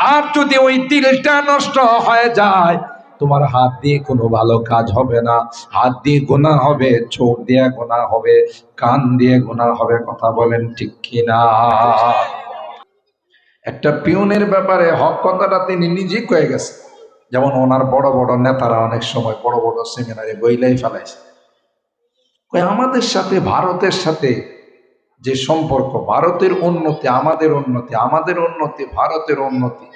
আর যদি ওই দিলটা নষ্ট হয়ে যায়, তোমার হাত দিয়ে কোনো ভালো কাজ হবে না, হাত দিয়ে গুনাহ হবে, চোখ দিয়ে গুনাহ হবে, কান দিয়ে গুনাহ হবে। কথা বলেন ঠিক কিনা? একটা পিউনের ব্যাপারে হক কথাটা তিনি নিজেই কয়ে গেছে। যেমন ওনার বড় বড় নেতারা অনেক সময় বড় বড় সেমিনারে বইলাই ফেলাইছে, আমাদের সাথে ভারতের সাথে যে সম্পর্ক, ভারতের উন্নতি আমাদের উন্নতি, আমাদের উন্নতি ভারতের উন্নতি,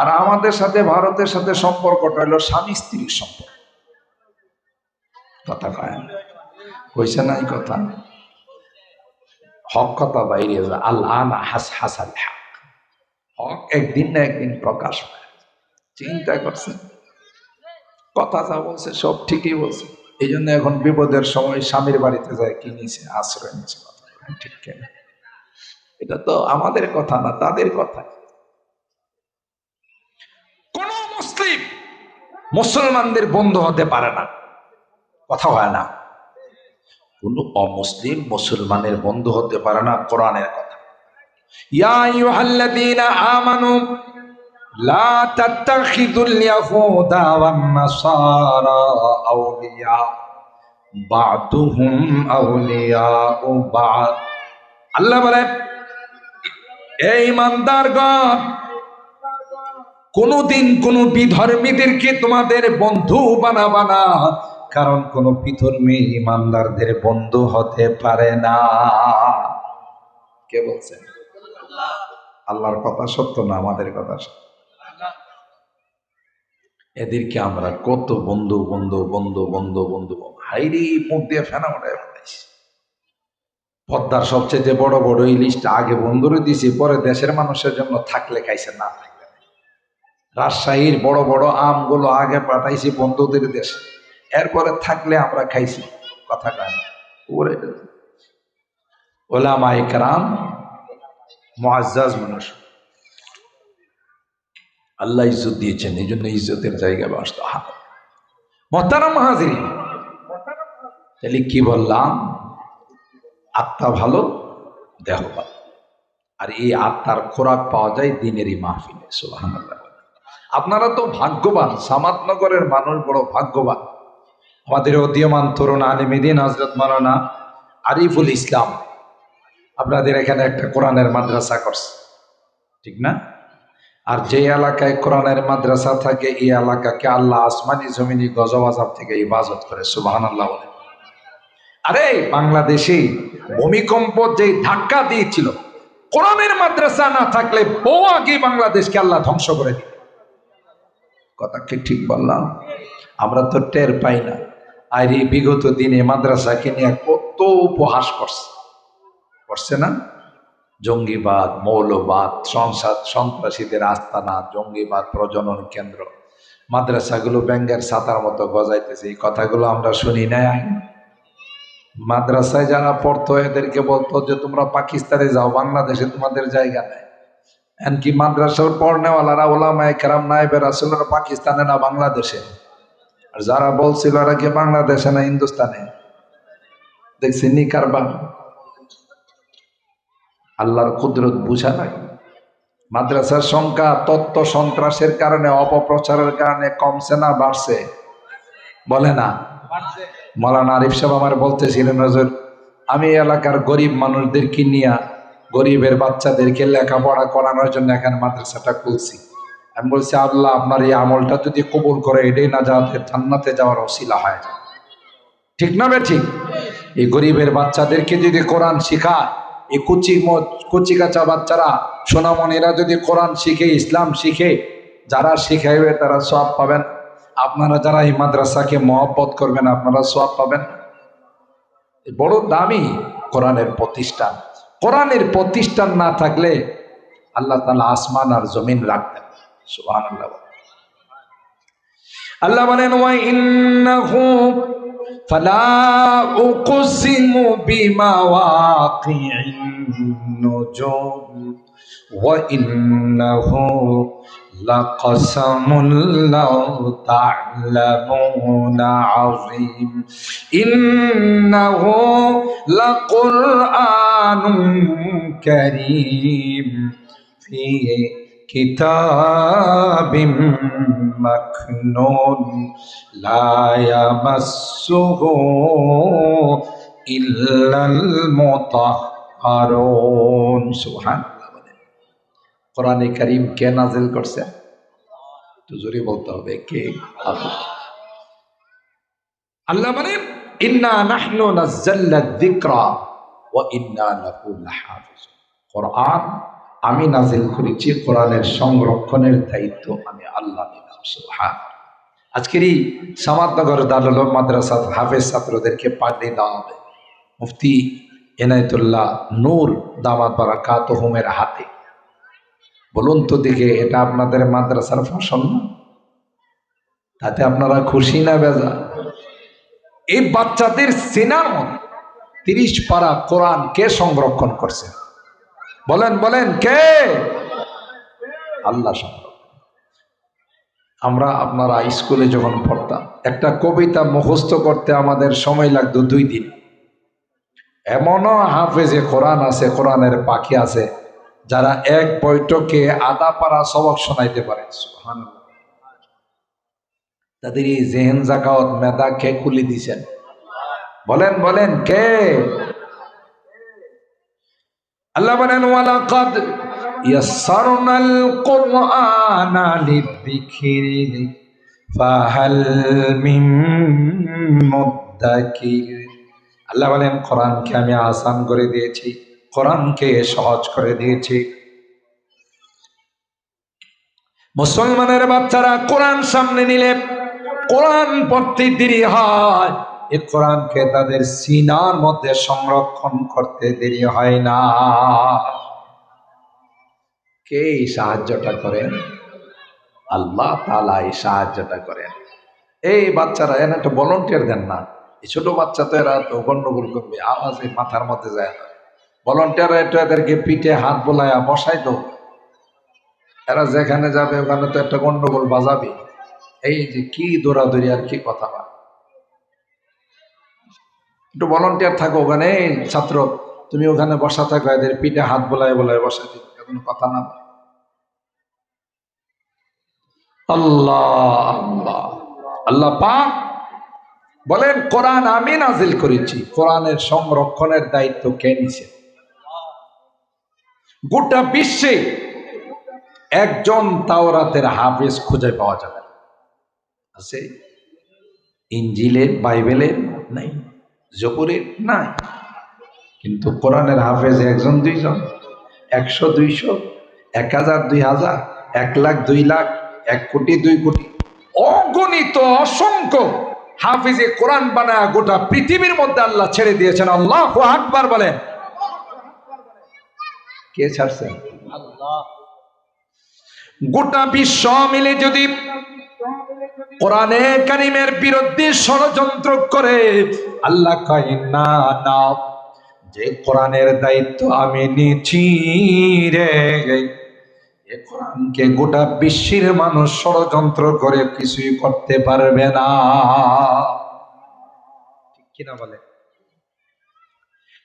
আর আমাদের সাথে ভারতের সাথে সম্পর্কটা হলো স্বামী স্ত্রীর সম্পর্ক। কথা কয় কইছে না এই কথা? হক কথা বাইরে যায়। আল্লাহ হাসাল হক, হক একদিন না একদিন প্রকাশ পায়। চিন্তা করছেন? কথা যা বলছে সব ঠিকই বলছে। এই জন্য এখন বিপদের সময় স্বামীর বাড়িতে যায়, কি নিছে? আশ্রয় নিছে। কথা ঠিক কেন? এটা তো আমাদের কথা না, তাদের কথা। কোন মুসলিম মুসলমানদের বন্ধু হতে পারে না। কথা হয় না। কোন অমুসলিম মুসলমানের বন্ধু হতে পারে না, কোরআনের কথা। ইয়া আইয়ুহাল্লাযীনা আমানু লা তাত্তাখিযুল ইয়াহুদা ওয়ান নাসারা আউলিয়া বা'দুহুম আউলিয়াউ বা'দ। আল্লাহ বলেন, এই ঈমানদারগণ, কোনদিন কোন বিধর্মীদেরকে তোমাদের বন্ধু বানাবা না, কারণ কোন বিধর্মী ঈমানদারদের বন্ধু হতে পারে না। কে বলছেন? আল্লাহর কথা সত্য না আমাদের কথা সত্য? এদেরকে আমরা কত বন্ধু বন্ধু বন্ধু বন্ধু বন্ধু হাইরি মুখ দিয়ে ফেনা উঠায় ফেলাইছি। পদ্মার সবচেয়ে বড় বড় ইলিশটা আগে বন্ধুরে দিছি, পরে দেশের মানুষের জন্য থাকলে খাইছে, না থাকলে। রাজশাহীর বড় বড় আমগুলো আগে পাঠাইছি বন্ধুদের দেশে, এরপরে থাকলে আমরা খাইছি। কথা কান ওরে ওলামায়ে কেরাম মুআজ্জাজ মানুষ, আল্লাহ ইজ্জত দিয়েছেন, এই জন্য ইজ্জতের জায়গায় বসতে হবে। মুহতারাম হাজিরিন, তাহলে কি বললাম? আত্মা ভালো, দেহ ভালো। আর এই আত্মার খোরাক পাওয়া যায় দিনেরই মাহফিলে। সুবহানাল্লাহ। আপনারা তো ভাগ্যবান, সামাদনগরের মানুষ বড় ভাগ্যবান। আমাদের উদীয়মান তরুণ আলেম দ্বীন হযরত মাওলানা আরিফুল ইসলাম আপনাদের এখানে একটা কোরআনের মাদ্রাসা করছে, ঠিক না? আর যে এলাকায় কোরআনের মাদ্রাসা থাকে, এই এলাকাকে আল্লাহ আসমানি জমিনি গজব আযাব থেকে হিফাজত করে। সুবহানাল্লাহ। আরে বাংলাদেশে ভূমিকম্প যে ধাক্কা দিয়েছিল, কোরআনের মাদ্রাসা না থাকলে বহু আগে বাংলাদেশকে আল্লাহ ধ্বংস করে দিত। কথা কি ঠিক বললাম? আমরা তো টের পাই না। আর এই বিগত দিনে মাদ্রাসাকে নিয়ে কত উপহাস করছে না? জঙ্গিবাদ, মৌলবাদ, সন্ত্রাসীদের আস্তানা, জঙ্গিবাদ প্রজনন কেন্দ্র, মাদ্রাসাগুলো ব্যাঙ্গের ছাতার মতো গজাইতেছে। এই কথাগুলো আমরা শুনি নাই? মাদ্রাসায় যারা পড়তো এদেরকে বলতো যে তোমরা পাকিস্তানে যাও, বাংলাদেশে তোমাদের জায়গা নেই। এমনকি মাদ্রাসার পড়নেওয়ালারা ওলামায়ে কেরাম নায়েবে রাসূলরা পাকিস্তানে না বাংলাদেশে। আর যারা বলছিল এরা কি বাংলাদেশে না হিন্দুস্তানে? দেখছি নি কারবার। আল্লাহর কুদরত বুঝা নাই। মাদ্রাসার সংখ্যা তত্ত্ব সন্ত্রাসের কারণে, অপপ্রচারের কারণে কমছে না বাড়ছে? বলে না? মাওলানা আরিফ সাহেব আমার বলতেছিলেন, হুজুর আমি এলাকার গরিব মানুষদেরকে নিয়ে, গরিবের বাচ্চাদেরকে লেখাপড়া করানোর জন্য এখানে মাদ্রাসাটা খুলছি। আমি বলছি, আল্লাহ আপনার এই আমলটা যদি কবুল করে, এটাই না যাতে জান্নাতে যাওয়ার ওসিলা হয়। ঠিক না বে ঠিক? এই গরিবের বাচ্চাদেরকে যদি কোরআন শিখায়, এই কুচি কাঁচা বাচ্চারা সোনামণিরা যদি কোরআন শিখে, ইসলাম শিখে, যারা শিখাইবে তারা সওয়াব পাবেন। আপনারা যারা এই মাদ্রাসাকে মহব্বত করবেন, আপনারা সওয়াব পাবেন। বড় দামি কোরআনের প্রতিষ্ঠান। কোরআনের প্রতিষ্ঠান না থাকলে আল্লাহ তাআলা আসমান আর জমিন রাখতেন। সুবহানাল্লাহ। আল্লাহ বলেন, ওয়া ইন্নাহু ফালা উকসিমু বিমাওয়াকিন নুজুম ওয়া ইন্নাহু লাকাসামুন লাউ তা'লামুনা আযীম ইন্নাহু লাকুরআনুন কারীম ফি কিতাবিম মাকনুন লা ইয়ামাসসুহু ইল্লাল মুতাহহারুন। সুবহানাল্লাহ। কোরআনে কারীম কে নাযিল করছে? একটু জোরে বলতে হবে, কে? আল্লাহ। আল্লাহ বলেন ইন্না নাহনু নাযালনা যিকরা ওয়া ইন্না লাহু লাহাফিজুন। কোরআন আমি নাযিল করেছি, কোরআনের সংরক্ষণের দায়িত্ব আমি আল্লাহ নিলাম। সুবহানাল্লাহ। আজকের এই সামাদনগর দারুল উলুম মাদ্রাসার হাফেজ ছাত্রদেরকে পাঠে দেওয়া হবে মুফতি এনায়েতুল্লাহ নূর দামাত বারাকাতুহুমের হাতে। বলুন তো দেখে, এটা আপনাদের মাদ্রাসার ফসল না? তাতে আপনারা খুশি না বেজা? এই বাচ্চাদের সিনার মধ্যে 30 পারা কোরআন কে সংরক্ষণ করছে? বলেন বলেন, কে? আল্লাহ সংরক্ষণ। আমরা আপনারা স্কুলে যখন পড়তাম, একটা কবিতা মুখস্থ করতে আমাদের সময় লাগতো 2 দিন। এমনও হাফেজে কোরআন আছে, কোরআনের পাখি আছে, যারা এক বৈঠকে আধা পারা সবক শোনাইতে পারে। সুবহানাল্লাহ। তাদের এই জেহেন জাকাত মেধা কে খুলে দিয়েছেন? বলেন বলেন, কে? আল্লাহ বলেন ওয়ালাকাদ ইয়াসসারনাল কুরআনা লিযিকরি ফাহাল মিন মুদ্দাকির। আল্লাহ বলেন কোরআনকে আমি আসান করে দিয়েছি, কোরআনকে সহজ করে দিয়েছি। মুসলমানের বাচ্চারা কোরআন সামনে নিলে কোরআন পড়তে দেরি হয়, এই কোরআনকে তাদের সিনার মধ্যে সংরক্ষণ করতে দেরি হয় না। কে এই সাহায্যটা করেন? আল্লাহ তাআলা এই সাহায্যটা করেন। এই বাচ্চারা এর একটা ভলান্টিয়ার দেন না? এই ছোট বাচ্চা তো এরা তো গন্ডগোল করবে, আওয়াজে মাথার মধ্যে যায় না। ভলান্টিয়ার একটু এদেরকে পিঠে হাত বোলায়া বসাই তো, এরা যেখানে যাবে ওখানে তো একটা গন্ডগোল বাজাবে। এই যে কি দৌড়াদৌড়ি আর কি কথা বা, একটু ভলান্টিয়ার থাকো ওখানে। ছাত্র তুমি ওখানে বসা থাকো, এদের পিঠে হাত বোলায় বোলায় বসা দিবে, কোনো কথা না। আল্লাহ আল্লাহ আল্লাহ পাক বলেন কোরআন আমি নাজিল করেছি, কোরআনের সংরক্ষণের দায়িত্ব কে নিছে? গোটা বিশ্বে একজন তাওরাতের হাফেজ খুঁজে পাওয়া যাবে না। আছে? ইনজিলের, বাইবেলের নাই, জবুরের নাই, কিন্তু কোরআনের হাফেজ 1 জন 2 জন, 100 200, 1000 2000, 1 লাখ 2 লাখ, 1 কোটি 2 কোটি, অগণিত অসংখ্য হাফিজে কোরআন বানায় গোটা পৃথিবীর মধ্যে আল্লাহ ছেড়ে দিয়েছেন। আল্লাহু আকবার বলেন। কে ছাড়ছেন? আল্লাহ। গোটা বিশ্ব মিলে যদি কোরআনে কারিমের বিরুদ্ধে ষড়যন্ত্র করে, আল্লাহ কয় না না, যে কোরআনের দায়িত্ব আমি নিয়েছি রে, এ কোরআনকে গোটা বিশ্বের মানুষ ষড়যন্ত্র করে কিছুই করতে পারবে না। ঠিক কিনা বলে?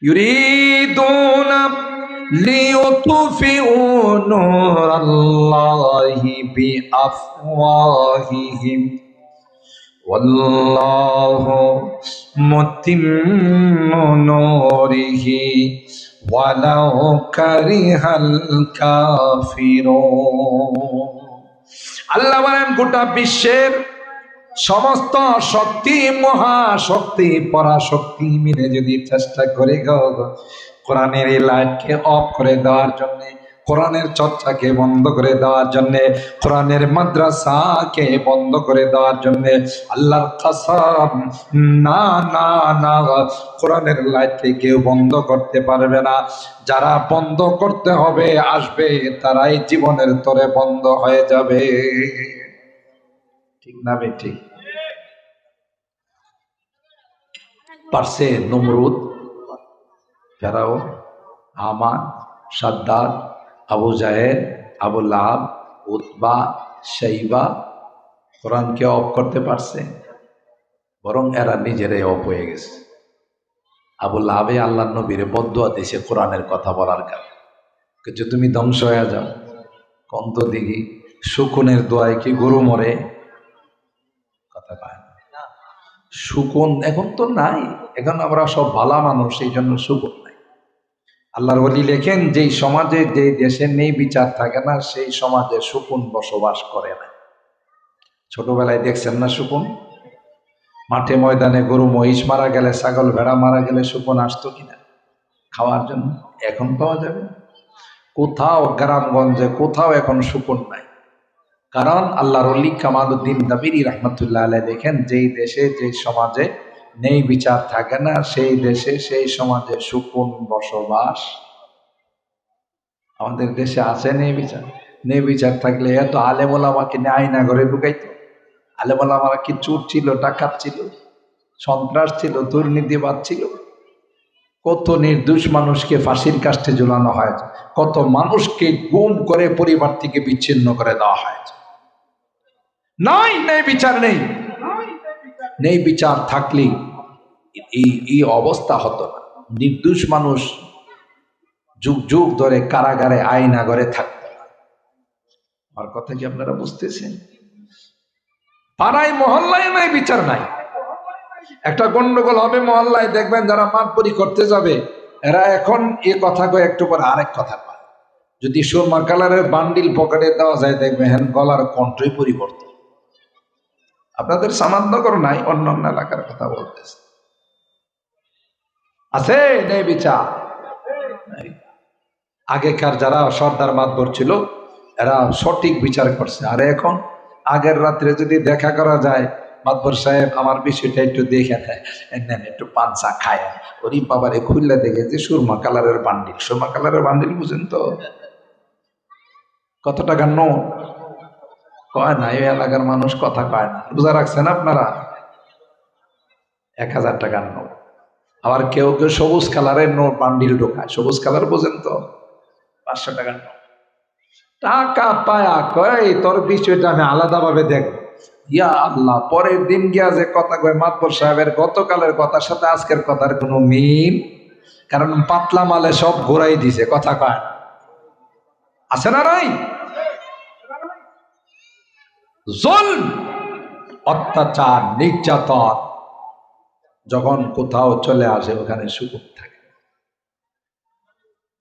ইউরিদুনা লিইউতফিউ নূরাল্লাহি বিআফওয়াহিহিম ওয়াল্লাহু মুতিম্মু নূরিহি ওয়ালাউ কারিহাল কাফিরুন। আল্লাহ বলেন গোটা বিশ্বের সমস্ত শক্তি, মহাশক্তি, পরাশক্তি মিলে যদি চেষ্টা করে কোরআনের এই লাইটকে অফ করে দেওয়ার জন্য, কোরআনের চর্চাকে বন্ধ করে দেওয়ার জন্য, কোরআনের মাদ্রাসাকে বন্ধ করে দেওয়ার জন্য, আল্লাহর কসম, না না না, কোরআনের লাইটকে কেউ বন্ধ করতে পারবে না। যারা বন্ধ করতে হবে আসবে, তারাই জীবনের তরে বন্ধ হয়ে যাবে। ঠিক না বে? ঠিক। পারছে নমরুদ, ফেরাউন, হামান, সাদ্দাত, আবু জাহেল, আবু লাহাব, উতবা, শাইবা কোরআনকে অফ করতে পারছে? বরং এরা নিজেরাই অফ হয়ে গেছে। আবু লাহাবে আল্লাহর নবীরে বদদুয়া দিয়েছে কোরআনের কথা বলার কারণে, যে তুমি ধ্বংস হয়ে যাও। কন্ত দেখি শকুনের দোয়ায় কি গরু মরে? কথা পায় না। শকুন এখন তো নাই, এখন আমরা সব ভালা মানুষ, এই জন্য শকুন নাই। আল্লাহর ওলি লেখেন, যেই সমাজে যেই দেশে নেই বিচার থাকে না, সেই সমাজে শকুন বসবাস করে না। ছোটবেলায় দেখছেন না শকুন? মাঠে ময়দানে গরু মহিষ মারা গেলে, ছাগল ভেড়া মারা গেলে শকুন আসতো কিনা খাওয়ার জন্য? এখন পাওয়া যাবে না। কোথাও গ্রামগঞ্জে কোথাও এখন শকুন নাই। কারণ আল্লাহর ওলি কামালউদ্দিন দাবিরি রহমতুল্লাহ আলাইহি দেখেন, যেই দেশে যেই সমাজে নেই বিচার থাকে না, সেই দেশে সেই সমাজে শকুন বসবাস। আমাদের দেশে আছে নেই বিচার? নেই বিচার থাকলে এত আলেম ওলামাকে নিয়ে আয়না ঘরে ঢুকাইতো? আলেম ওলামারা কি চোর ছিল, ডাকাত ছিল, সন্ত্রাস ছিল, দুর্নীতিবাদ ছিল? কত নির্দোষ মানুষকে ফাঁসির কাস্টে ঝুলানো হয়েছে, কত মানুষকে গুম করে পরিবার থেকে বিচ্ছিন্ন করে দেওয়া হয়েছে। নাই, নেই বিচার নেই। নেই বিচার থাকলে এই অবস্থা হতো না। নির্দোষ মানুষ যুগ যুগ ধরে কারাগারে আয়না ঘরে থাকতো না। আমার কথা কি আপনারা বুঝতেছেন? পাড়ায় মহল্লায় নাই বিচার নাই। একটা গন্ডগোল হবে মহল্লায়, দেখবেন যারা মাতবরি করতে যাবে এরা এখন এ কথা কয়, একটু পরে আরেক কথা কয়। যদি সুরমা কালারের বান্ডিল পকেটে দেওয়া যায়, দেখবেন গলার কণ্ঠই পরিবর্তন। আপনাদের সামান্যকর নাই, অন্য অন্য এলাকার কথা বলতেছে। আছে নেই বিচার? আগেকার যারা সর্দার মাতবর ছিল এরা সঠিক বিচার করছে। আর এখন আগের রাত্রে যদি দেখা করা যায়, মাতবর সাহেব আমার বিষয়টা একটু দেখে নেন, একটু পাঞ্চা খায়, ওরই বাবারে খুললে দেখে যে সুরমা কালারের বান্ডিল। সুরমা কালারের বান্ডিল বুঝেন তো? কত টাকার নোট? কয় না, এই এলাকার মানুষ কথা কয় না, বুঝা রাখছেন আপনারা? 1000 টাকার নোট। আবার কেউ কেউ সবুজ কালারের নোট বান্ডিল ঢোকায়। সবুজ কালার বোঝেন তো? 500 টাকার নোট। টাকা পায়া কয় তোর বিষয়টা আমি আলাদা ভাবে দেখবো। ইয়া আল্লাহ, পরের দিন গিয়া যে কথা কয়, মাতবর সাহেবের গতকালের কথার সাথে আজকের কথার কোনো মিল। কারণ পাতলা মালে সব ঘোরাই দিছে, কথা কয় না। আছে না নাই? জুলম, অত্যাচার, নির্যাতন যখন কোথাও চলে আসে, ওখানে সুকুন থাকে।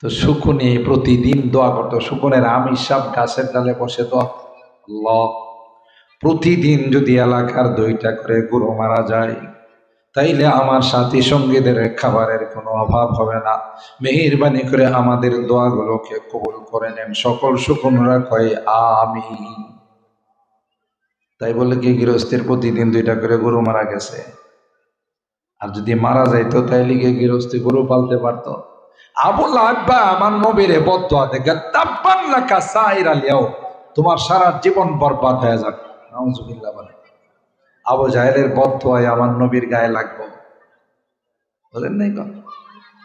তো শকুনে প্রতিদিন দোয়া করতো। শকুনের আমির সাহেব গাছের ডালে বসে দোয়া, আল্লাহ প্রতিদিন যদি এলাকার 2টা করে গরু মারা যায়, তাইলে আমার সাথী সঙ্গীদের খাবারের কোনো অভাব হবে না। মেহেরবানি করে আমাদের দোয়াগুলোকে কবুল করে নেন। সকল শকুনরা কয় আমিন। তাই বলে কি গৃহস্থের প্রতিদিন 2টা করে গরু মারা গেছে? আর যদি মারা যাইতো তাইলে কি গৃহস্থী গরু পালতে পারতো? আবু লাহাব আমার নবীরে বদদোয়া দেখে, তাব্বান লাকা সাইরাল ইয়াউম, তোমার সারা জীবন বরবাদ হয়ে যাবে। নাউজুবিল্লাহ বলে। আবু জাহেলের বদদোয়ায় আমার নবীর গায়ে লাগবে? বলেন নাই কথা?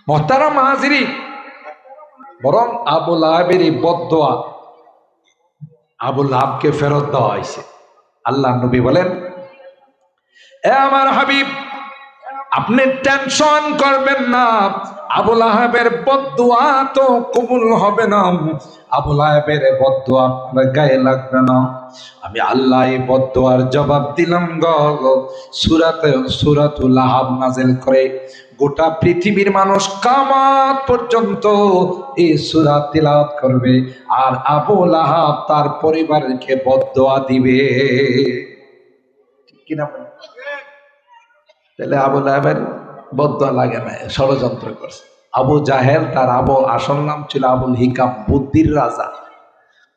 মুহতারাম হাজিরিন, বরং আবু লাহাবের এই বদদোয়া আবু লাহাবকে ফেরত দেওয়া হয়েছে। আল্লাহ নবী বলেন, এ আমার হাবিব, আপনি টেনশন করবেন না, আবু লাহাবের বদদুয়া তো কবুল হবে না, আবু লাহাবের বদদুয়া আপনার গায়ে লাগবে না। আমি আল্লাহ এই বদদুয়ার জবাব দিলাম গো। সূরাতুল লাহাব নাযিল করে গোটা পৃথিবীর মানুষ কিয়ামত পর্যন্ত এই সূরা তিলাওয়াত করবে, আর আবু লাহাব তার পরিবারকে বদদুয়া দিবে। ঠিক কিনা? তাহলে আবু লাহাবের বদদোয়া লাগে না, ষড়যন্ত্র করছে। আবু জাহেল, তার আসল নাম ছিল আবুল হিকাম, বুদ্ধির রাজা।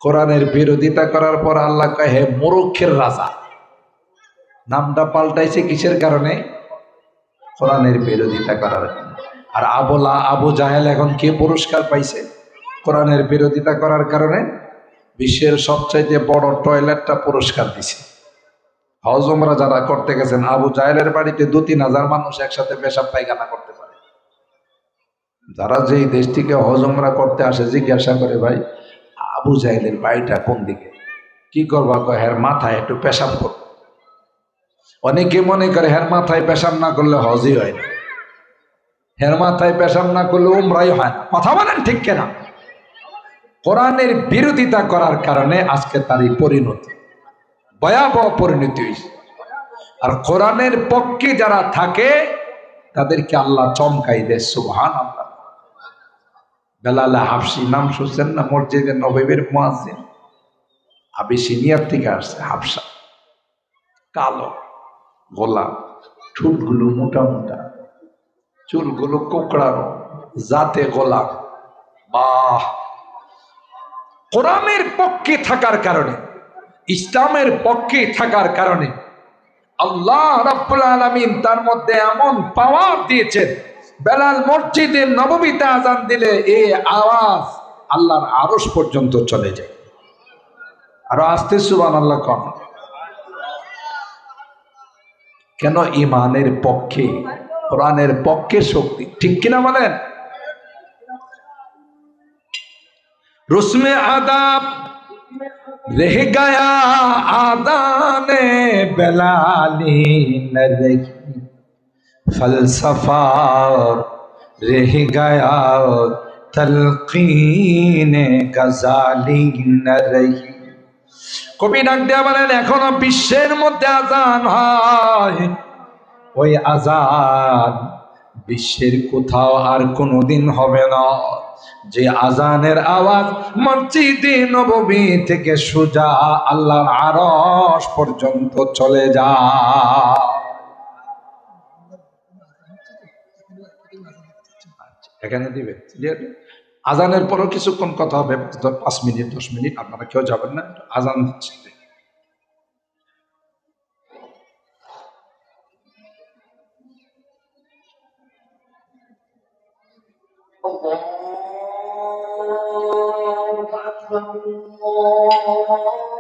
কোরআনের বিরোধিতা করার পর আল্লাহ কয়, হে মূর্খের রাজা। নামটা পাল্টাইছে কিসের কারণে? কোরআনের বিরোধিতা করার কারণে। আর আবু জাহেল এখন কে পুরস্কার পাইছে? কোরআনের বিরোধিতা করার কারণে বিশ্বের সবচাইতে বড় টয়লেটটা পুরস্কার দিছে। হজ উমরা যারা করতে গেছেন, আবু জাহেলের বাড়িতে 2-3 হাজার মানুষ একসাথে পেশাব পায়খানা করতে পারে। যারা যেই দেশ থেকে হজ উমরা করতে আসে জিজ্ঞাসা করে, ভাই আবু জাহেলের বাড়িটা কোন দিকে? কি করবা? হের মাথায় একটু পেশাব করব। অনেকে মনে করে হের মাথায় পেশাব না করলে হজই হয় না, হের মাথায় পেশাব না করলে উমরাই হয় না। কথা বলেন ঠিক কেনা? কোরআনের বিরোধিতা করার কারণে আজকে তার এই পরিণতি, ভয়াবহ পরিণতি হয়েছে। আর কোরআনের পক্ষে যারা থাকে তাদেরকে আল্লাহ চমকাই দেয়। সুবহানাল্লাহ। বেলাল হাবশি নাম শুনছেন না? মসজিদে নববীর মুয়াজ্জিন, আবিসিনিয়ার থেকে আসছে। হাবশা, কালো, গোলাপ, ঠোঁটগুলো মোটা মোটা, চুলগুলো কোকড়ানো, জাতে গোলাপ। বাহ! কোরআনের পক্ষে থাকার কারণে, ইসলামের পক্ষে থাকার কারণে আল্লাহ রাব্বুল আলামিন তার মধ্যে এমন পাওয়ার দিয়েছেন, বেলাল মসজিদে নববীতে আজান দিলে এই আওয়াজ আল্লাহর আরশ পর্যন্ত চলে যায়। আরো আস্তে সুবহানাল্লাহ কোন। কেন? ইমানের পক্ষে, কোরআনের পক্ষে শক্তি। ঠিক কিনা বলেন? রসমে আদাব रह गया आदाने बेलाली न रही, फलसफा रह गया तलकीन गजाली न रही। কবি ডাক দেয়া বলেন, এখনো বিশ্বের মধ্যে আজান হয়, ওই আজান বিশ্বের কোথাও আর কোনোদিন হবে না। যে আজানের আওয়াজ মসজিদে নববী থেকে সোজা আল্লাহর আরশ পর্যন্ত চলে যায়। এখানে দিবে আজানের পরও কিছুক্ষণ কথা হবে, 5 মিনিট 10 মিনিট, আপনারা কেউ যাবেন না, আজান দিচ্ছে। الله أكبر الله